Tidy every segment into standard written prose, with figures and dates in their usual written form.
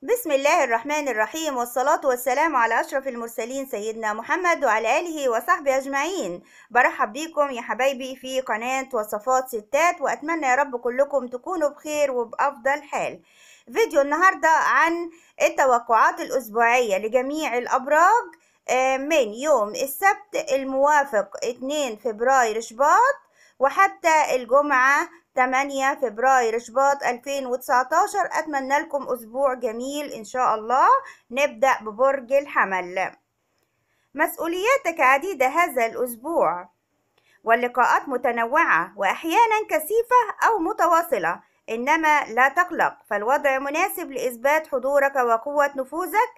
بسم الله الرحمن الرحيم، والصلاة والسلام على أشرف المرسلين سيدنا محمد وعلى آله وصحبه أجمعين. برحب بيكم يا حبايبي في قناة وصفات ستات، وأتمنى يا رب كلكم تكونوا بخير وبأفضل حال. فيديو النهاردة عن التوقعات الأسبوعية لجميع الأبراج من يوم السبت الموافق 2 فبراير شباط وحتى الجمعة 8 فبراير شباط 2019. أتمنى لكم أسبوع جميل إن شاء الله. نبدأ ببرج الحمل. مسؤولياتك عديدة هذا الأسبوع، واللقاءات متنوعة وأحيانا كثيفة أو متواصلة، إنما لا تقلق، فالوضع مناسب لإثبات حضورك وقوة نفوذك.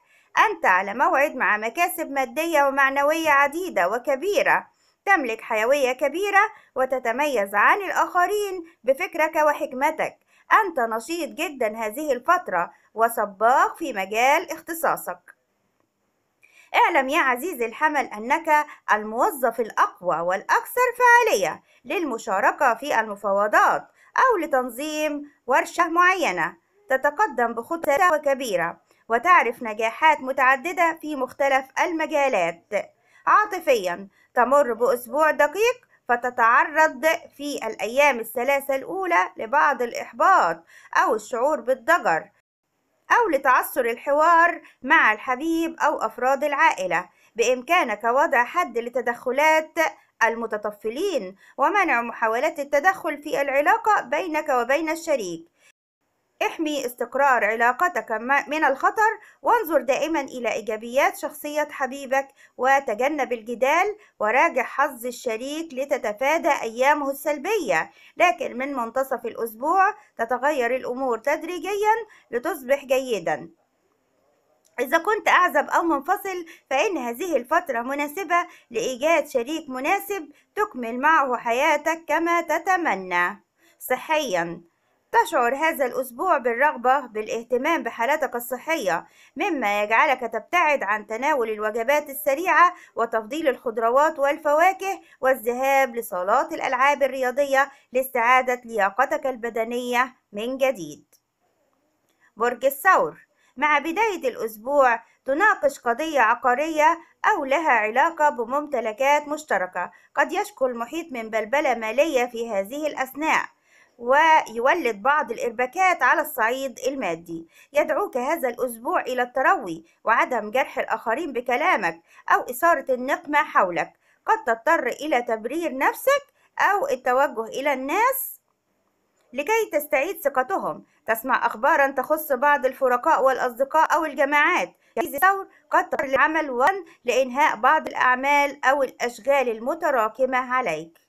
أنت على موعد مع مكاسب مادية ومعنوية عديدة وكبيرة. تملك حيوية كبيرة وتتميز عن الآخرين بفكرك وحكمتك. أنت نشيط جدا هذه الفترة وسباق في مجال اختصاصك. اعلم يا عزيزي الحمل أنك الموظف الأقوى والأكثر فعالية للمشاركة في المفاوضات أو لتنظيم ورشة معينة. تتقدم بخطوة كبيرة وتعرف نجاحات متعددة في مختلف المجالات. عاطفيا تمر بأسبوع دقيق، فتتعرض في الأيام الثلاثة الأولى لبعض الإحباط أو الشعور بالضجر، أو لتعثر الحوار مع الحبيب أو أفراد العائلة. بإمكانك وضع حد لتدخلات المتطفلين ومنع محاولات التدخل في العلاقة بينك وبين الشريك. احمي استقرار علاقتك من الخطر، وانظر دائما إلى إيجابيات شخصية حبيبك، وتجنب الجدال، وراجع حظ الشريك لتتفادى أيامه السلبية. لكن من منتصف الأسبوع تتغير الأمور تدريجيا لتصبح جيدا. إذا كنت أعزب أو منفصل، فإن هذه الفترة مناسبة لإيجاد شريك مناسب تكمل معه حياتك كما تتمنى. صحيا تشعر هذا الأسبوع بالرغبة بالاهتمام بحالتك الصحية، مما يجعلك تبتعد عن تناول الوجبات السريعة وتفضيل الخضروات والفواكه والذهاب لصالات الألعاب الرياضية لاستعادة لياقتك البدنية من جديد. برج الثور. مع بداية الأسبوع تناقش قضية عقارية أو لها علاقة بممتلكات مشتركة. قد يشكو المحيط من بلبلة مالية في هذه الأثناء، ويولد بعض الإرباكات على الصعيد المادي. يدعوك هذا الأسبوع إلى التروي وعدم جرح الآخرين بكلامك أو إثارة النقمة حولك. قد تضطر إلى تبرير نفسك أو التوجه إلى الناس لكي تستعيد ثقتهم. تسمع أخبارا تخص بعض الفرقاء والأصدقاء أو الجماعات. يا ثور، قد تضطر لعمل لإنهاء بعض الأعمال أو الأشغال المتراكمة عليك.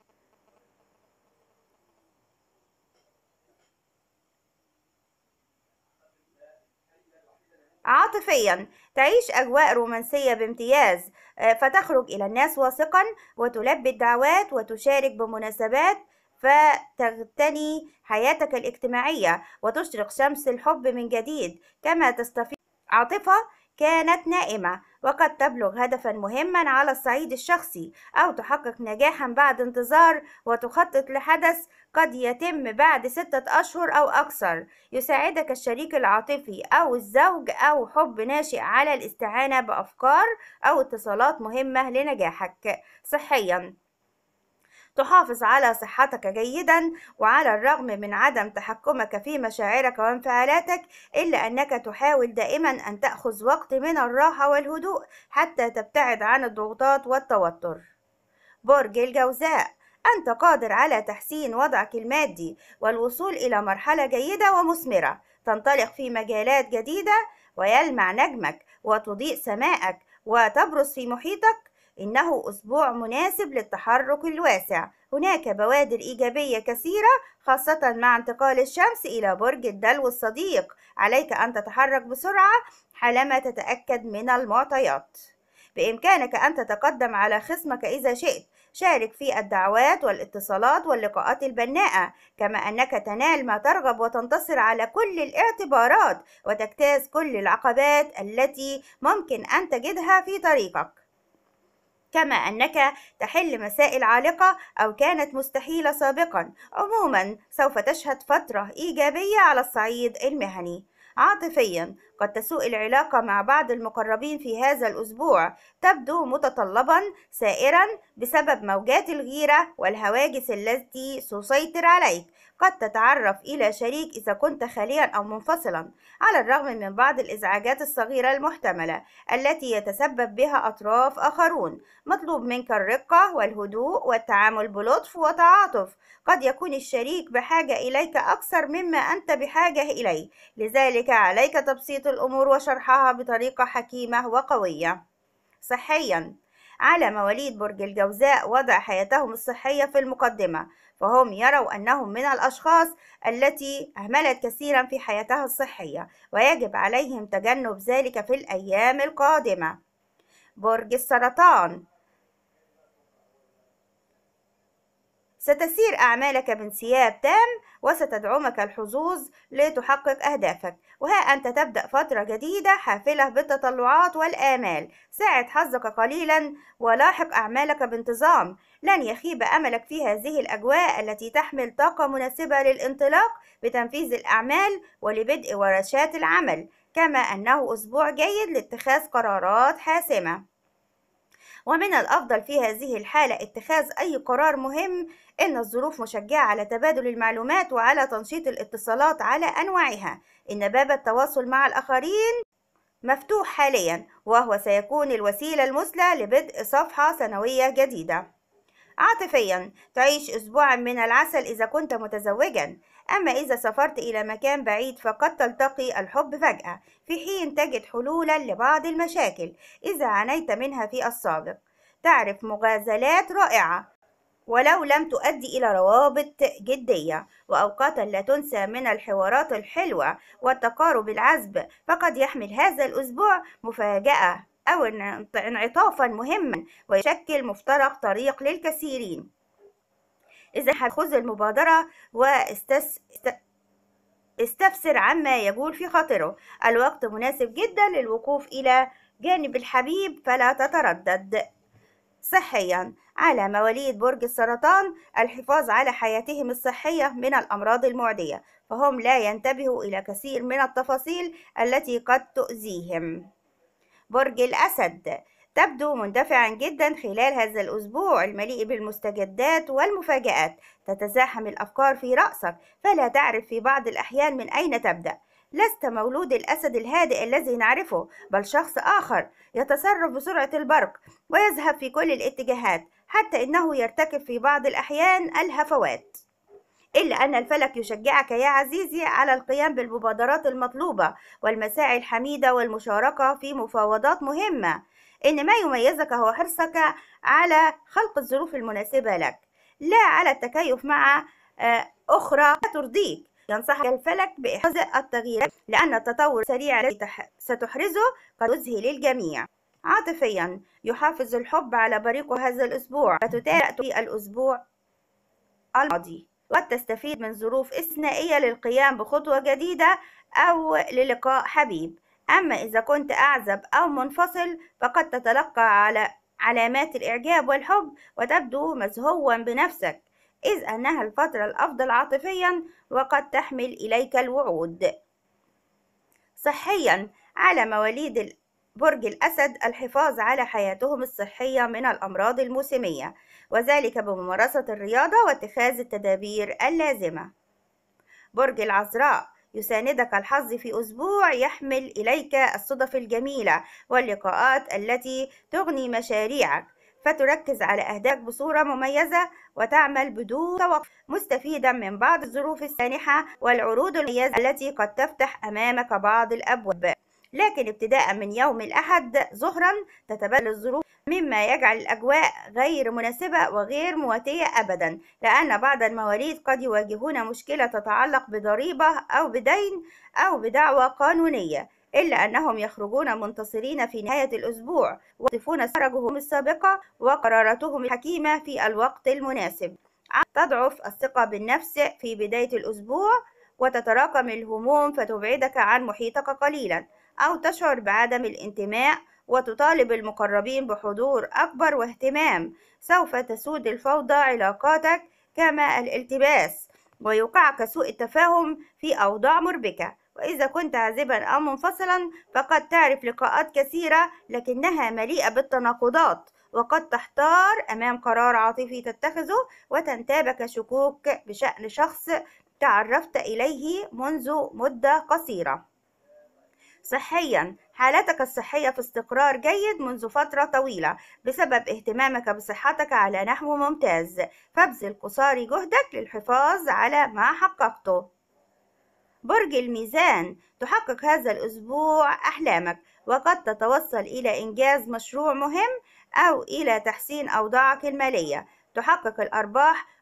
عاطفيا تعيش أجواء رومانسية بامتياز، فتخرج إلى الناس واثقا وتلبي الدعوات وتشارك بمناسبات، فتغتني حياتك الاجتماعية وتشرق شمس الحب من جديد. كما تستفيد عاطفة كانت نائمة، وقد تبلغ هدفا مهما على الصعيد الشخصي أو تحقق نجاحا بعد انتظار، وتخطط لحدث قد يتم بعد 6 أشهر أو أكثر. يساعدك الشريك العاطفي أو الزوج أو حب ناشئ على الاستعانة بأفكار أو اتصالات مهمة لنجاحك. صحيا تحافظ على صحتك جيدا، وعلى الرغم من عدم تحكمك في مشاعرك وانفعالاتك، إلا أنك تحاول دائما أن تأخذ وقت من الراحة والهدوء حتى تبتعد عن الضغوطات والتوتر. برج الجوزاء. أنت قادر على تحسين وضعك المادي والوصول إلى مرحلة جيدة ومثمرة. تنطلق في مجالات جديدة ويلمع نجمك وتضيء سماءك وتبرز في محيطك. إنه أسبوع مناسب للتحرك الواسع. هناك بوادر إيجابية كثيرة، خاصة مع انتقال الشمس إلى برج الدلو الصديق. عليك أن تتحرك بسرعة حالما تتأكد من المعطيات. بإمكانك أن تتقدم على خصمك إذا شئت. شارك في الدعوات والاتصالات واللقاءات البناءة، كما أنك تنال ما ترغب وتنتصر على كل الاعتبارات وتجتاز كل العقبات التي ممكن أن تجدها في طريقك. كما أنك تحل مسائل عالقة أو كانت مستحيلة سابقا. عموما سوف تشهد فترة إيجابية على الصعيد المهني. عاطفيا، قد تسوء العلاقة مع بعض المقربين في هذا الأسبوع، تبدو متطلبا سائرا بسبب موجات الغيرة والهواجس التي تسيطر عليك. قد تتعرف إلى شريك إذا كنت خاليا أو منفصلا، على الرغم من بعض الإزعاجات الصغيرة المحتملة التي يتسبب بها أطراف آخرون. مطلوب منك الرقة والهدوء والتعامل بلطف وتعاطف. قد يكون الشريك بحاجة إليك أكثر مما أنت بحاجة إليه، لذلك عليك تبسيط الأمور وشرحها بطريقة حكيمة وقوية. صحيا، على مواليد برج الجوزاء وضع حياتهم الصحية في المقدمة، فهم يروا أنهم من الأشخاص التي أهملت كثيرا في حياتها الصحية، ويجب عليهم تجنب ذلك في الأيام القادمة. برج السرطان، ستسير أعمالك بانسياب تام، وستدعمك الحظوظ لتحقق أهدافك، وها أنت تبدأ فترة جديدة حافلة بالتطلعات والآمال. ساعد حظك قليلا ولاحق أعمالك بانتظام. لن يخيب أملك في هذه الأجواء التي تحمل طاقة مناسبة للانطلاق بتنفيذ الأعمال ولبدء ورشات العمل، كما أنه أسبوع جيد لاتخاذ قرارات حاسمة. ومن الأفضل في هذه الحالة اتخاذ أي قرار مهم، إن الظروف مشجعة على تبادل المعلومات وعلى تنشيط الاتصالات على أنواعها. إن باب التواصل مع الآخرين مفتوح حاليا، وهو سيكون الوسيلة المثلى لبدء صفحة سنوية جديدة. عاطفيا، تعيش أسبوعا من العسل إذا كنت متزوجا، أما إذا سافرت إلى مكان بعيد فقد تلتقي الحب فجأة، في حين تجد حلولا لبعض المشاكل إذا عانيت منها في السابق. تعرف مغازلات رائعة ولو لم تؤدي إلى روابط جدية، وأوقاتا لا تنسى من الحوارات الحلوة والتقارب العذب. فقد يحمل هذا الأسبوع مفاجأة أو انعطافا مهما، ويشكل مفترق طريق للكثيرين. إذا خذ المبادرة واستفسر عما يجول في خاطره. الوقت مناسب جدا للوقوف إلى جانب الحبيب، فلا تتردد. صحيا، على مواليد برج السرطان الحفاظ على حياتهم الصحية من الأمراض المعدية، فهم لا ينتبهوا إلى كثير من التفاصيل التي قد تؤذيهم. برج الأسد، تبدو مندفعا جدا خلال هذا الأسبوع المليء بالمستجدات والمفاجآت. تتزاحم الأفكار في رأسك، فلا تعرف في بعض الأحيان من أين تبدأ. لست مولود الأسد الهادئ الذي نعرفه، بل شخص آخر يتصرف بسرعة البرق ويذهب في كل الاتجاهات، حتى إنه يرتكب في بعض الأحيان الهفوات. إلا أن الفلك يشجعك يا عزيزي على القيام بالمبادرات المطلوبة والمساعي الحميدة والمشاركة في مفاوضات مهمة. إن ما يميزك هو حرصك على خلق الظروف المناسبة لك، لا على التكيف مع أخرى لا ترضيك. ينصحك الفلك بإحراز التغيير، لأن التطور السريع الذي ستحرزه قد يذهل الجميع. عاطفيا، يحافظ الحب على بريقه هذا الأسبوع، فتتابع في الأسبوع الماضي، وقد تستفيد من ظروف استثنائية للقيام بخطوة جديدة أو للقاء حبيب. أما إذا كنت أعزب أو منفصل فقد تتلقى على علامات الإعجاب والحب وتبدو مزهوا بنفسك، إذ أنها الفترة الأفضل عاطفيا وقد تحمل إليك الوعود. صحيا، على مواليد برج الأسد الحفاظ على حياتهم الصحية من الأمراض الموسمية، وذلك بممارسة الرياضة واتخاذ التدابير اللازمة. برج العذراء، يساندك الحظ في أسبوع يحمل إليك الصدف الجميلة واللقاءات التي تغني مشاريعك، فتركز على أهدافك بصورة مميزة وتعمل بدون توقف، مستفيدا من بعض الظروف السانحة والعروض المميزة التي قد تفتح أمامك بعض الأبواب. لكن ابتداء من يوم الأحد ظهرا تتبدل الظروف، مما يجعل الأجواء غير مناسبة وغير مواتية أبدا، لأن بعض المواليد قد يواجهون مشكلة تتعلق بضريبة أو بدين أو بدعوى قانونية، إلا أنهم يخرجون منتصرين في نهاية الأسبوع ويضيفون سرجهم السابقة وقراراتهم الحكيمة في الوقت المناسب. تضعف الثقة بالنفس في بداية الأسبوع، وتتراكم الهموم فتبعدك عن محيطك قليلا، أو تشعر بعدم الانتماء وتطالب المقربين بحضور أكبر واهتمام. سوف تسود الفوضى علاقاتك كما الالتباس، ويوقعك سوء التفاهم في أوضاع مربكة، وإذا كنت عازبا أو منفصلا فقد تعرف لقاءات كثيرة لكنها مليئة بالتناقضات، وقد تحتار أمام قرار عاطفي تتخذه وتنتابك شكوك بشأن شخص تعرفت إليه منذ مدة قصيرة. صحيا، حالتك الصحية في استقرار جيد منذ فترة طويلة بسبب اهتمامك بصحتك على نحو ممتاز، فابذل قصارى جهدك للحفاظ على ما حققته. برج الميزان، تحقق هذا الأسبوع أحلامك، وقد تتوصل إلى إنجاز مشروع مهم أو إلى تحسين أوضاعك المالية. تحقق الأرباح،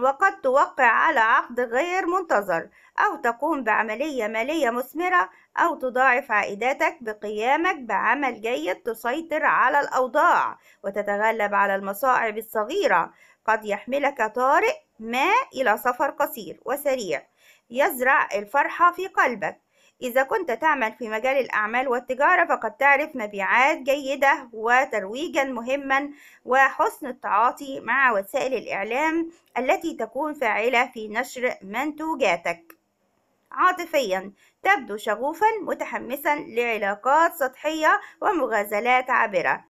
وقد توقع على عقد غير منتظر أو تقوم بعملية مالية مثمرة أو تضاعف عائداتك بقيامك بعمل جيد تسيطر على الأوضاع وتتغلب على المصاعب الصغيرة. قد يحملك طارئ ما إلى سفر قصير وسريع يزرع الفرحة في قلبك. إذا كنت تعمل في مجال الأعمال والتجارة فقد تعرف مبيعات جيدة وترويجا مهما وحسن التعاطي مع وسائل الإعلام التي تكون فاعلة في نشر منتوجاتك. عاطفيا، تبدو شغوفا متحمسا لعلاقات سطحية ومغازلات عابرة،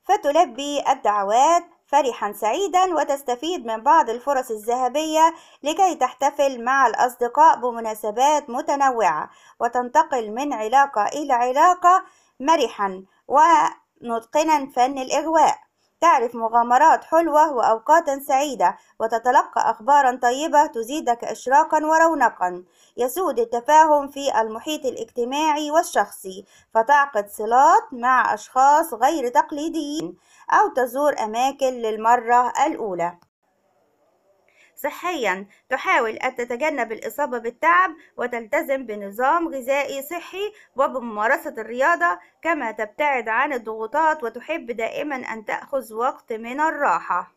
فتلبي الدعوات فرحا سعيدا وتستفيد من بعض الفرص الذهبية لكي تحتفل مع الأصدقاء بمناسبات متنوعة وتنتقل من علاقة إلى علاقة مرحا ومتقنا فن الإغواء. تعرف مغامرات حلوة وأوقاتا سعيدة وتتلقى أخبارا طيبة تزيدك إشراقا ورونقا. يسود التفاهم في المحيط الاجتماعي والشخصي، فتعقد صلات مع أشخاص غير تقليديين أو تزور أماكن للمرة الأولى. صحيا، تحاول أن تتجنب الإصابة بالتعب وتلتزم بنظام غذائي صحي وبممارسة الرياضة، كما تبتعد عن الضغوطات وتحب دائما أن تأخذ وقت من الراحة.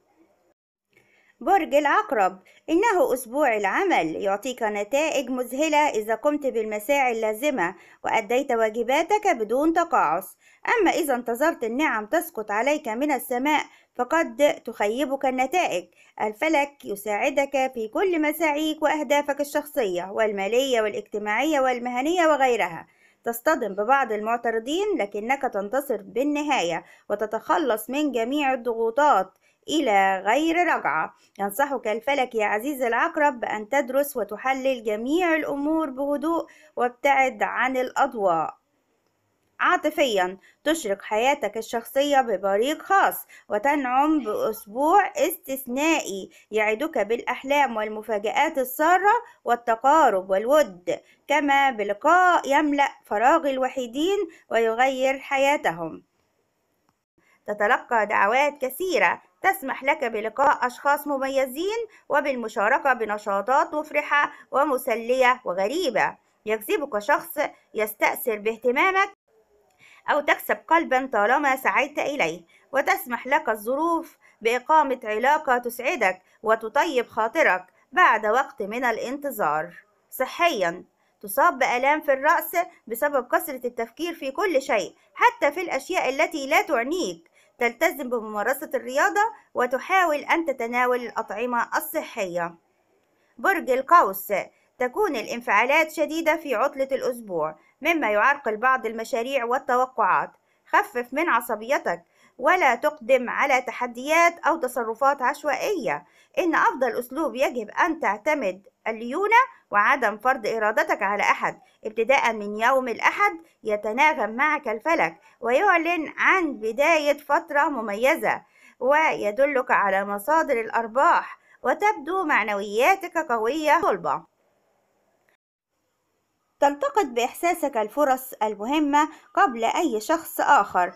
برج العقرب، إنه أسبوع العمل يعطيك نتائج مذهلة إذا قمت بالمساعي اللازمة وأديت واجباتك بدون تقاعس. أما إذا انتظرت النعم تسقط عليك من السماء فقد تخيبك النتائج. الفلك يساعدك في كل مساعيك وأهدافك الشخصية والمالية والاجتماعية والمهنية وغيرها. تصطدم ببعض المعترضين لكنك تنتصر بالنهاية وتتخلص من جميع الضغوطات إلى غير رجعة. ينصحك الفلك يا عزيز العقرب بأن تدرس وتحلل جميع الأمور بهدوء وابتعد عن الأضواء. عاطفيا، تشرق حياتك الشخصية ببريق خاص وتنعم بأسبوع استثنائي يعدك بالأحلام والمفاجآت السارة والتقارب والود، كما بلقاء يملأ فراغ الوحيدين ويغير حياتهم. تتلقى دعوات كثيرة تسمح لك بلقاء أشخاص مميزين وبالمشاركة بنشاطات مفرحة ومسلية وغريبة. يجذبك شخص يستأثر باهتمامك أو تكسب قلبا طالما سعيت إليه، وتسمح لك الظروف بإقامة علاقة تسعدك وتطيب خاطرك بعد وقت من الانتظار. صحيا، تصاب بآلام في الرأس بسبب كثرة التفكير في كل شيء حتى في الأشياء التي لا تعنيك. تلتزم بممارسة الرياضة وتحاول أن تتناول الأطعمة الصحية. برج القوس، تكون الانفعالات شديدة في عطلة الأسبوع مما يعرقل بعض المشاريع والتوقعات. خفف من عصبيتك ولا تقدم على تحديات أو تصرفات عشوائية. إن أفضل أسلوب يجب أن تعتمد الليونة وعدم فرض إرادتك على أحد. ابتداء من يوم الأحد يتناغم معك الفلك ويعلن عن بداية فترة مميزة ويدلك على مصادر الأرباح، وتبدو معنوياتك قوية صلبة. تلتقط بإحساسك الفرص المهمة قبل أي شخص آخر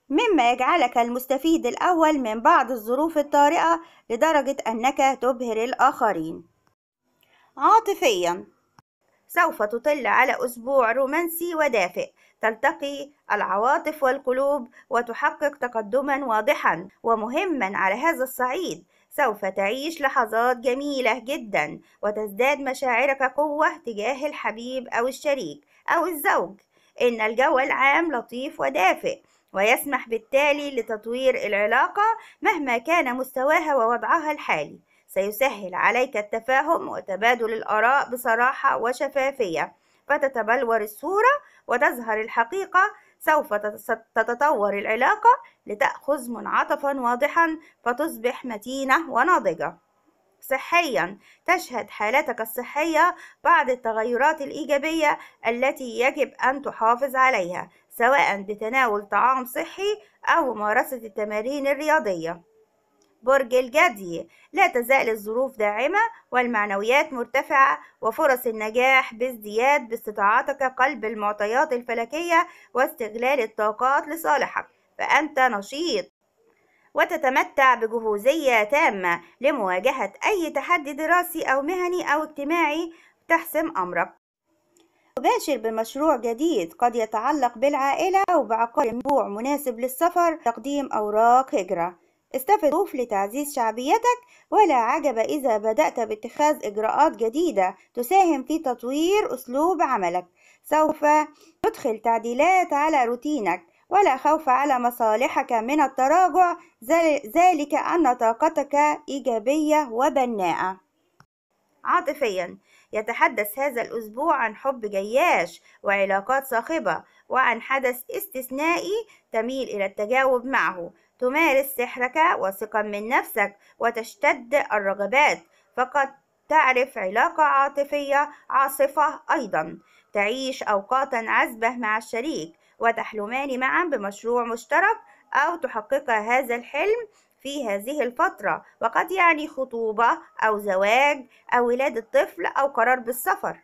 مما يجعلك المستفيد الأول من بعض الظروف الطارئة لدرجة أنك تبهر الآخرين. عاطفيا، سوف تطل على أسبوع رومانسي ودافئ. تلتقي العواطف والقلوب وتحقق تقدما واضحا ومهما على هذا الصعيد. سوف تعيش لحظات جميلة جدا وتزداد مشاعرك قوة تجاه الحبيب أو الشريك أو الزوج. إن الجو العام لطيف ودافئ ويسمح بالتالي لتطوير العلاقة مهما كان مستواها ووضعها الحالي. سيسهل عليك التفاهم وتبادل الآراء بصراحة وشفافية، فتتبلور الصورة وتظهر الحقيقة. سوف تتطور العلاقة لتأخذ منعطفا واضحا فتصبح متينة وناضجة. صحيا، تشهد حالتك الصحية بعض التغيرات الإيجابية التي يجب أن تحافظ عليها، سواء بتناول طعام صحي أو ممارسة التمارين الرياضية. برج الجدي، لا تزال الظروف داعمة والمعنويات مرتفعة وفرص النجاح بازدياد باستطاعتك قلب المعطيات الفلكية واستغلال الطاقات لصالحك، فأنت نشيط وتتمتع بجهوزية تامة لمواجهة أي تحدي دراسي أو مهني أو اجتماعي تحسم أمرك. تباشر بمشروع جديد قد يتعلق بالعائلة أو بعقار موضوع مناسب للسفر، تقديم أوراق هجرة. استفد لتعزيز شعبيتك، ولا عجب إذا بدأت باتخاذ إجراءات جديدة تساهم في تطوير أسلوب عملك. سوف تدخل تعديلات على روتينك، ولا خوف على مصالحك من التراجع، ذلك أن طاقتك إيجابية وبناءة. عاطفيا، يتحدث هذا الأسبوع عن حب جياش وعلاقات صاخبة وعن حدث استثنائي تميل إلى التجاوب معه. تمارس سحرك واثقا من نفسك وتشتد الرغبات، فقد تعرف علاقة عاطفية عاصفة أيضا. تعيش أوقاتا عذبة مع الشريك وتحلمان معا بمشروع مشترك أو تحقق هذا الحلم في هذه الفترة، وقد يعني خطوبة أو زواج أو ولادة طفل أو قرار بالسفر.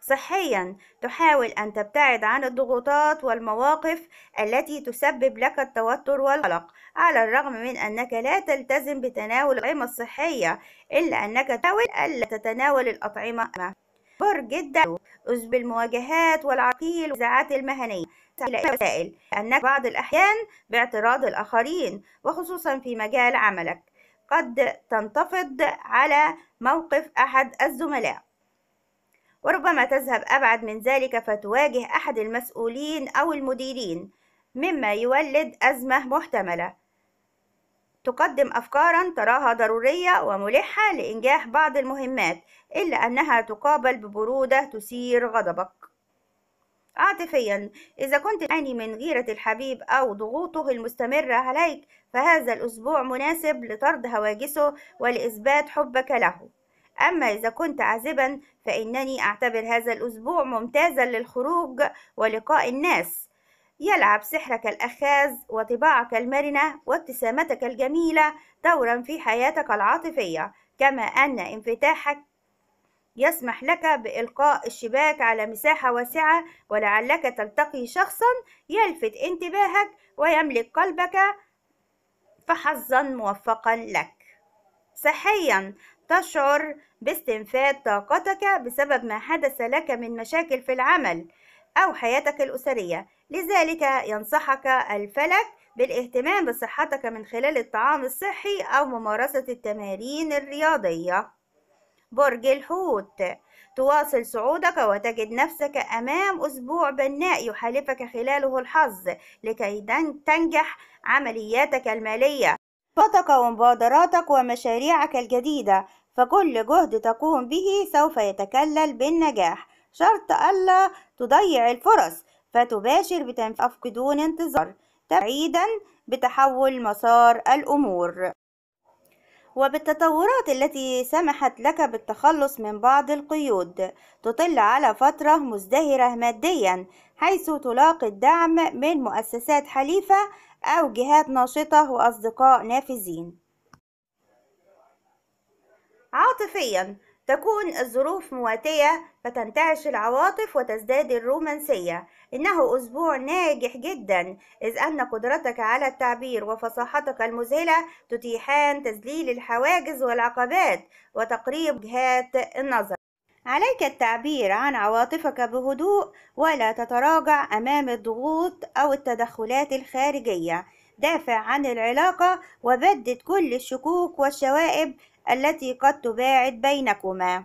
صحيا، تحاول أن تبتعد عن الضغوطات والمواقف التي تسبب لك التوتر والقلق، على الرغم من أنك لا تلتزم بتناول الأطعمة الصحية، إلا أنك تحاول ألا تتناول الأطعمة. برج الدلو، أسلوب المواجهات والعراقيل والنزاعات المهنية وسائل أنك بعض الأحيان باعتراض الآخرين وخصوصا في مجال عملك قد تنتفض على موقف أحد الزملاء، وربما تذهب أبعد من ذلك فتواجه أحد المسؤولين أو المديرين، مما يولد أزمة محتملة. تقدم أفكارا تراها ضرورية وملحة لإنجاح بعض المهمات، إلا أنها تقابل ببرودة تثير غضبك. عاطفيا، إذا كنت تعاني من غيرة الحبيب أو ضغوطه المستمرة عليك، فهذا الأسبوع مناسب لطرد هواجسه ولإثبات حبك له. أما إذا كنت عازبا، فإنني أعتبر هذا الأسبوع ممتازا للخروج ولقاء الناس. يلعب سحرك الأخاذ وطباعك المرنة وابتسامتك الجميلة دورا في حياتك العاطفية، كما أن انفتاحك يسمح لك بإلقاء الشباك على مساحة واسعة، ولعلك تلتقي شخصا يلفت انتباهك ويملك قلبك، فحظا موفقا لك. صحيا، تشعر باستنفاد طاقتك بسبب ما حدث لك من مشاكل في العمل أو حياتك الأسرية، لذلك ينصحك الفلك بالاهتمام بصحتك من خلال الطعام الصحي أو ممارسة التمارين الرياضية. برج الحوت، تواصل صعودك وتجد نفسك أمام أسبوع بناء يحالفك خلاله الحظ لكي تنجح عملياتك المالية ومبادراتك ومشاريعك الجديدة، فكل جهد تقوم به سوف يتكلل بالنجاح، شرط ألا تضيع الفرص فتباشر بتنفيذ بدون انتظار، تبعيدا بتحول مسار الأمور. وبالتطورات التي سمحت لك بالتخلص من بعض القيود، تطل على فترة مزدهرة ماديا، حيث تلاقي الدعم من مؤسسات حليفة أو جهات ناشطة وأصدقاء نافذين. عاطفيا، تكون الظروف مواتية فتنتعش العواطف وتزداد الرومانسية. إنه أسبوع ناجح جدا، إذ أن قدرتك على التعبير وفصاحتك المذهلة تتيحان تذليل الحواجز والعقبات وتقريب وجهات النظر. عليك التعبير عن عواطفك بهدوء ولا تتراجع أمام الضغوط أو التدخلات الخارجية. دافع عن العلاقة وبدد كل الشكوك والشوائب التي قد تباعد بينكما.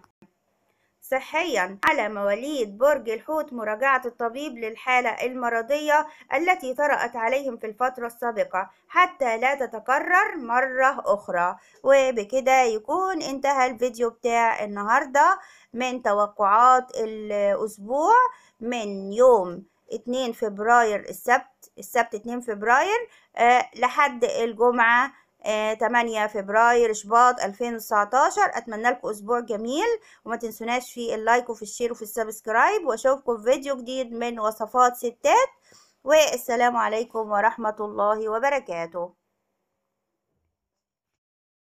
صحيا على مواليد برج الحوت مراجعة الطبيب للحالة المرضية التي طرأت عليهم في الفترة السابقة حتى لا تتكرر مرة أخرى. وبكده يكون انتهى الفيديو بتاع النهاردة من توقعات الأسبوع من يوم 2 فبراير السبت 2 فبراير لحد الجمعة 8 فبراير شباط 2019. أتمنى لكم أسبوع جميل، وما تنسوناش في اللايك وفي الشير وفي السبسكرايب، واشوفكم في فيديو جديد من وصفات ستات، والسلام عليكم ورحمة الله وبركاته.